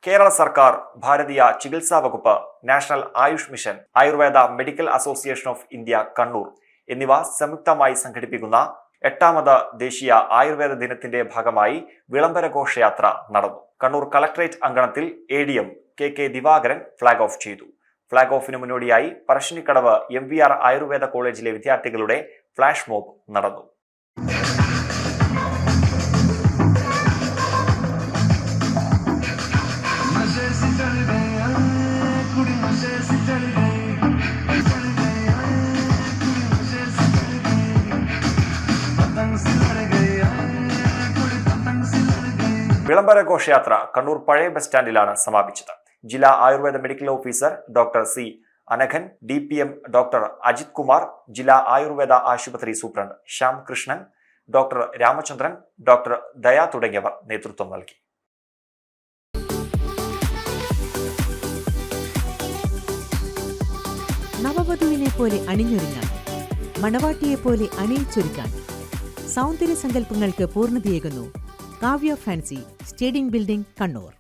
കേരള സർക്കാർ, ഭാരതീയ ചികിത്സാ വകുപ്പ്, national Ayush mission, Ayurveda medical association of India Kannur എന്നിവ സംയുക്തമായി സംഘടിപ്പിക്കുന്ന 8ാമത് ദേശീയ ആയുർവേദ ദിനത്തിന്റെ ഭാഗമായി വിളംബര ഘോഷയാത്ര നടന്നു. കണ്ണൂർ കളക്ടറേറ്റ് അങ്കണത്തിൽ ADM KK Divakaran flag off ചെയ്തു. ഫ്ളാഗ് ഓഫിന് മുന്നോടിയായി പറശ്ശിനിക്കടവ് MVR ആയുർവേദ കോളേജിലെ വിദ്യാർത്ഥികളുടെ ഫ്ലാഷ് മോബ് നടന്നു. വിളംബര ഘോഷയാത്ര കണ്ണൂർ പഴയ ബസ് സ്റ്റാൻഡിലാണ് സമാപിച്ചത്. ജില്ലാ ആയുർവേദ മെഡിക്കൽ ഓഫീസർ ഡോക്ടർ C. അനഘൻ, DPM ഡോക്ടർ അജിത് കുമാർ, ജില്ലാ ആയുർവേദ ആശുപത്രി superintendent Shyam Krishnan, doctor Ramachandran, doctor Daya തുടങ്ങിയവർ നേതൃത്വം നൽകി. നവവധുവിനെ പോലെ അണിഞ്ഞൊരുങ്ങാൻ, മണവാട്ടിയെ പോലെ അണിയിച്ചൊരുക്കാൻ സൗന്ദര്യ സങ്കല്പങ്ങൾക്ക് പൂർണ്ണതയേകുന്നു Kavya fancy stadium building, Kannur.